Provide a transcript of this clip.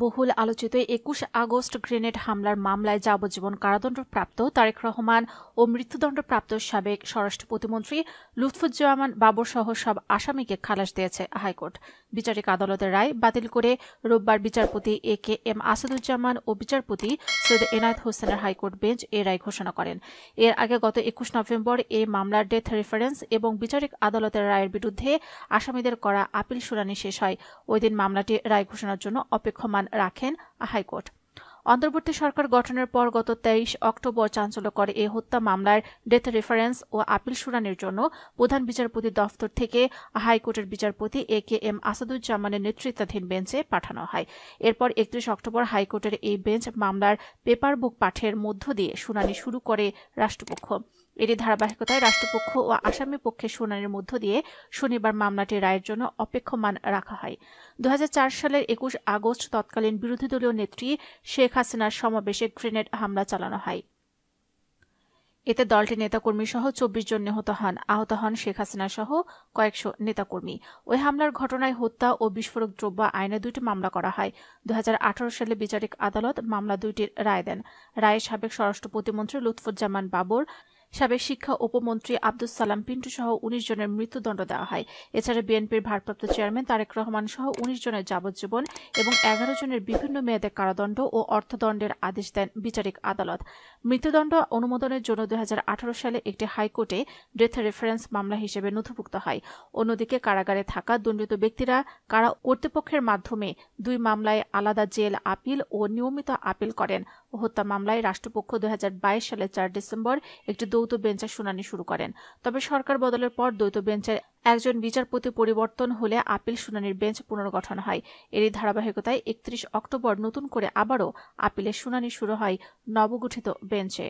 বহুল আলোচিত ২১ August grenade হামলার মামলায় যাবজ্জীবন কারাদণ্ডপ্রাপ্ত তারেক রহমান ও মৃত্যুদণ্ডপ্রাপ্ত সাবেক স্বরাষ্ট্র প্রতিমন্ত্রী লুৎফুজ্জামান বাবর সহ সব আসামিকে খালাস দিয়েছে হাইকোর্ট। বিচারিক আদালতের রায় বাতিল করে রোববার বিচারপতি এ.কে.এম. আসাদুজ্জামান ও বিচারপতি সৈয়দ এনায়েত হোসেনের হাইকোর্ট বেঞ্চ এ রায় ঘোষণা করেন। এর আগে গত ২১ নভেম্বর এই মামলার ডেথ রেফারেন্স এবং বিচারিক আদালতের রায়ের বিরুদ্ধে আসামিদের করা আপিল শুনানি শেষ হয়। ওই দিন মামলাটি রায় ঘোষণার জন্য অপেক্ষমান রাখেন হাইকোর্ট। অন্তর্বর্তী সরকার গঠনের পর গত ২৩ অক্টোবর চাঞ্চল্যকর এই হত্যা মামলার ডেথ রেফারেন্স ও আপিল শুনানির জন্য প্রধান বিচারপতি দফতর থেকে হাইকোর্টের বিচারপতি এ.কে.এম. আসাদুজ্জামানের নেতৃত্বাধীন বেঞ্চে পাঠানো হয়। এরপর ৩১ অক্টোবর হাইকোর্টের এই বেঞ্চ মামলার পেপার বুক পাঠের মধ্য দিয়ে শুনানি শুরু করে রাষ্ট্রপক্ষ। এরই ধারাবাহিকতায় রাষ্ট্রপক্ষ ও আসামি পক্ষের শুনানির মধ্য দিয়ে শনিবার মামলাটির রায়ের জন্য অপেক্ষমান রাখা হয়। ২০০৪ সালের ২১ আগস্ট তৎকালীন বিরোধী দলীয় নেত্রী শেখ হাসিনার সমাবেশে গ্রেনেড হামলা চালানো হয়। এতে দলটির নেতাকর্মী সহ ২৪ জন নিহত হন। আহত হন শেখ হাসিনা সহ কয়েকশো নেতাকর্মী। ওই হামলার ঘটনায় হত্যা ও বিস্ফোরক দ্রব্য আইনে ২টি মামলা করা হয়। ২০১৮ সালে বিচারিক আদালত মামলা ২টির রায় দেন। রায়ে সাবেক স্বরাষ্ট্র প্রতিমন্ত্রী লুৎফুজ্জামান বাবর, সাবেক শিক্ষা উপমন্ত্রী আব্দুস সালাম পিন্টু সহ ১৯ জনের মৃত্যুদণ্ড দেওয়া হয়। এছাড়া বিএনপির ভারপ্রাপ্ত চেয়ারম্যান তারেক রহমান সহ ১৯ জনের যাবজ্জীবন এবং ১১ জনের বিভিন্ন মেয়াদে কারাদণ্ড ও অর্থদণ্ডের আদেশ দেন বিচারিক আদালত। মৃত্যুদণ্ড অনুমোদনের জন্য ২০১৮ সালে একটি হাইকোর্টে ডেথ রেফারেন্স মামলা হিসেবে নথিভুক্ত হয়। অন্যদিকে কারাগারে থাকা দণ্ডিত ব্যক্তিরা কারা কর্তৃপক্ষের মাধ্যমে ২ মামলায় আলাদা জেল আপিল ও নিয়মিত আপিল করেন। হত্যা মামলায় রাষ্ট্রপক্ষ ২০২২ সালের ৪ ডিসেম্বর একটি দ্বৈত বেঞ্চের শুনানি শুরু করেন। তবে সরকার বদলের পর দ্বৈত বেঞ্চের একজন বিচারপতি পরিবর্তন হলে আপিল শুনানির বেঞ্চ পুনর্গঠন হয়। এরই ধারাবাহিকতায় ৩১ অক্টোবর নতুন করে আবারও আপিলের শুনানি শুরু হয় নবগঠিত বেঞ্চে।